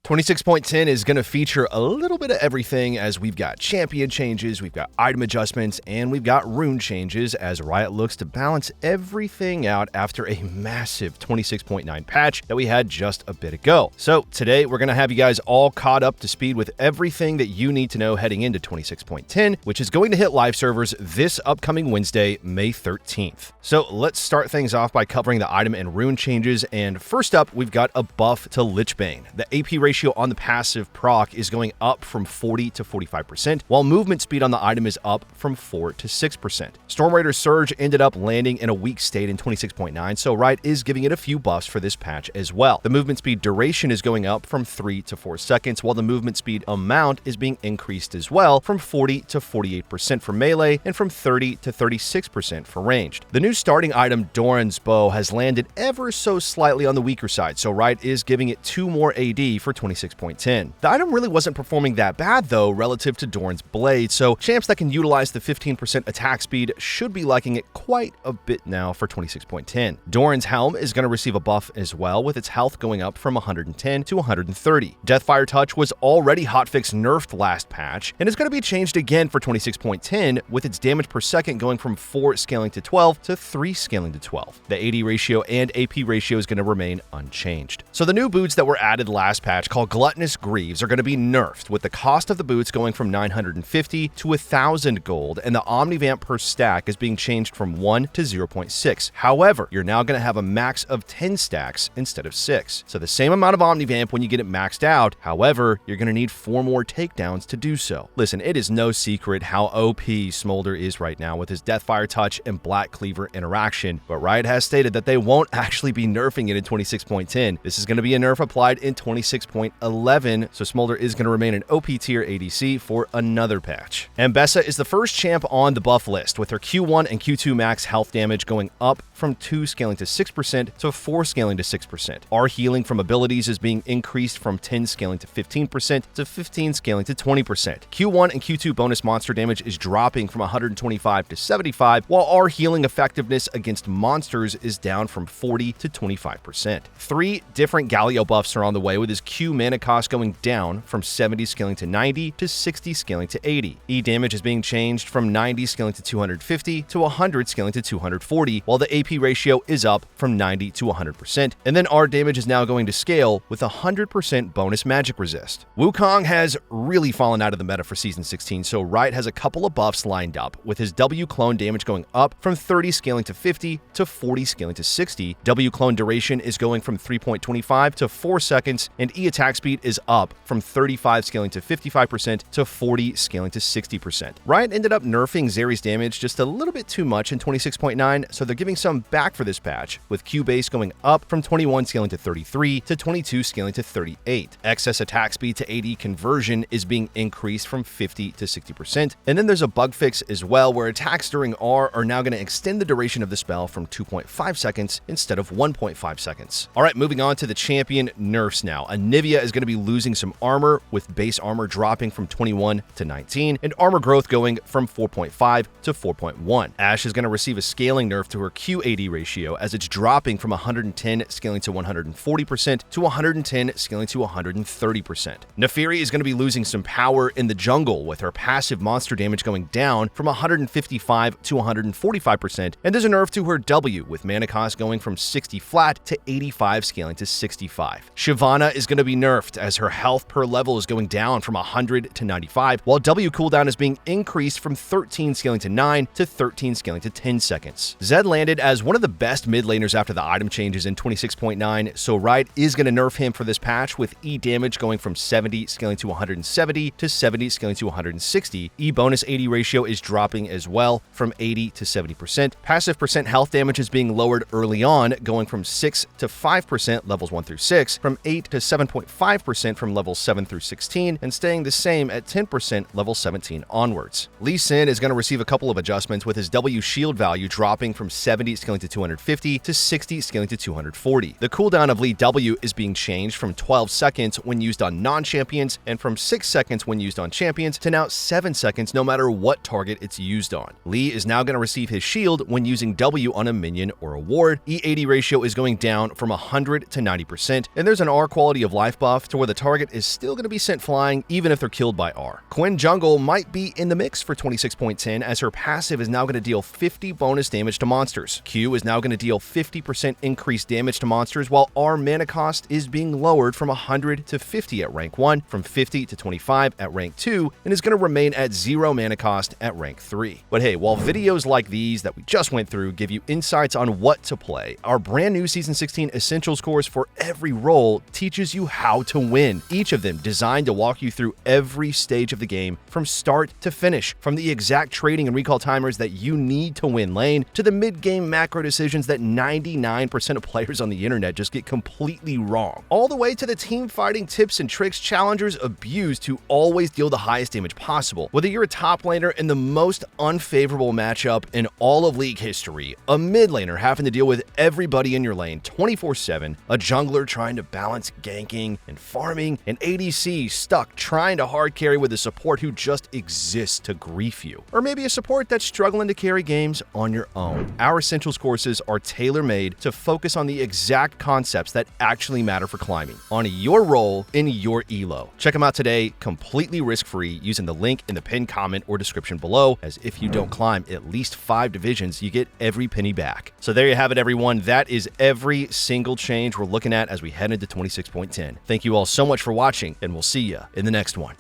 26.10 is going to feature a little bit of everything as we've got champion changes, we've got item adjustments, and we've got rune changes as Riot looks to balance everything out after a massive 26.9 patch that we had just a bit ago. So today we're going to have you guys all caught up to speed with everything that you need to know heading into 26.10, which is going to hit live servers this upcoming Wednesday, May 13th. So let's start things off by covering the item and rune changes, and first up we've got a buff to Lichbane. The AP ratio on the passive proc is going up from 40 to 45%, while movement speed on the item is up from 4 to 6%. Storm Raider Surge ended up landing in a weak state in 26.9, so Riot is giving it a few buffs for this patch as well. The movement speed duration is going up from 3 to 4 seconds, while the movement speed amount is being increased as well from 40 to 48% for melee and from 30 to 36% for ranged. The new starting item, Doran's Bow, has landed ever so slightly on the weaker side, so Riot is giving it 2 more AD for 26.10. The item really wasn't performing that bad though relative to Doran's Blade, so champs that can utilize the 15% attack speed should be liking it quite a bit now for 26.10. Doran's Helm is going to receive a buff as well, with its health going up from 110 to 130. Deathfire Touch was already hotfix nerfed last patch, and is going to be changed again for 26.10, with its damage per second going from 4 scaling to 12 to 3 scaling to 12. The AD ratio and AP ratio is going to remain unchanged. So the new boots that were added last patch, called Gluttonous Greaves, are going to be nerfed, with the cost of the boots going from 950 to 1,000 gold, and the Omnivamp per stack is being changed from 1 to 0.6. However, you're now going to have a max of 10 stacks instead of 6. So the same amount of Omnivamp when you get it maxed out, however, you're going to need 4 more takedowns to do so. Listen, it is no secret how OP Smolder is right now with his Deathfire Touch and Black Cleaver interaction, but Riot has stated that they won't actually be nerfing it in 26.10. This is going to be a nerf applied in 26.11, so Smolder is going to remain an OP tier ADC for another patch. Ambessa is the first champ on the buff list, with her Q1 and Q2 max health damage going up from 2 scaling to 6% to 4 scaling to 6%. Our healing from abilities is being increased from 10 scaling to 15% to 15 scaling to 20%. Q1 and Q2 bonus monster damage is dropping from 125 to 75, while our healing effectiveness against monsters is down from 40 to 25%. 3 different Galio buffs are on the way, with his Q mana cost going down from 70 scaling to 90 to 60 scaling to 80. E damage is being changed from 90 scaling to 250 to 100 scaling to 240, while the AP ratio is up from 90 to 100%, and then R damage is now going to scale with 100% bonus magic resist. Wukong has really fallen out of the meta for Season 16, so Riot has a couple of buffs lined up, with his W clone damage going up from 30 scaling to 50 to 40 scaling to 60. W clone duration is going from 3.25 to 4 seconds, and E attack speed is up from 35 scaling to 55% to 40 scaling to 60%. Riot ended up nerfing Zeri's damage just a little bit too much in 26.9, so they're giving some back for this patch, with Q base going up from 21 scaling to 33 to 22 scaling to 38. Excess attack speed to AD conversion is being increased from 50 to 60%, and then there's a bug fix as well, where attacks during R are now going to extend the duration of the spell from 2.5 seconds instead of 1.5 seconds. Alright, moving on to the champion nerfs now. Anivia is going to be losing some armor, with base armor dropping from 21 to 19, and armor growth going from 4.5 to 4.1. Ashe is going to receive a scaling nerf to her QAD ratio, as it's dropping from 110 scaling to 140% to 110 scaling to 130%. Neferi is going to be losing some power in the jungle, with her passive monster damage going down from 155 to 145%, and there's a nerf to her W, with mana cost going from 60 flat to 85 scaling to 65. Shyvana is going to be nerfed, as her health per level is going down from 100 to 95, while W cooldown is being increased from 13 scaling to 9 to 13 scaling to 10 seconds. Zed landed as one of the best mid laners after the item changes in 26.9, so Riot is going to nerf him for this patch, with E damage going from 70 scaling to 170 to 70 scaling to 160. E bonus AD ratio is dropping as well from 80 to 70%. Passive percent health damage is being lowered early on, going from 6 to 5% levels 1 through 6, from 8 to 7.5% from levels 7 through 16, and staying the same at 10% level 17 onwards. Lee Sin is going to receive a couple of adjustments, with his W shield value dropping from 70 scaling to 250 to 60 scaling to 240. The cooldown of Lee W is being changed from 12 seconds when used on non-champions, and from 6 seconds when used on champions to now 7 seconds no matter what target it's used on. Lee is now going to receive his shield when using W on a minion or a ward. E80 ratio is going down from 100 to 90%, and there's an R quality of life life buff to where the target is still going to be sent flying even if they're killed by R. Quinn Jungle might be in the mix for 26.10 as her passive is now going to deal 50 bonus damage to monsters. Q is now going to deal 50% increased damage to monsters, while R mana cost is being lowered from 100 to 50 at rank 1, from 50 to 25 at rank 2, and is going to remain at 0 mana cost at rank 3. But hey, while videos like these that we just went through give you insights on what to play, our brand new Season 16 Essentials course for every role teaches you how to win, each of them designed to walk you through every stage of the game from start to finish, from the exact trading and recall timers that you need to win lane, to the mid-game macro decisions that 99% of players on the internet just get completely wrong, all the way to the team fighting tips and tricks challengers abuse to always deal the highest damage possible. Whether you're a top laner in the most unfavorable matchup in all of League history, a mid laner having to deal with everybody in your lane 24/7, a jungler trying to balance ganking and farming, an ADC stuck trying to hard carry with a support who just exists to grief you, or maybe a support that's struggling to carry games on your own. Our Essentials courses are tailor-made to focus on the exact concepts that actually matter for climbing, on your role in your elo. Check them out today, completely risk-free, using the link in the pinned comment or description below, as if you don't climb at least 5 divisions, you get every penny back. So there you have it, everyone. That is every single change we're looking at as we head into 26.10. Thank you all so much for watching, and we'll see you in the next one.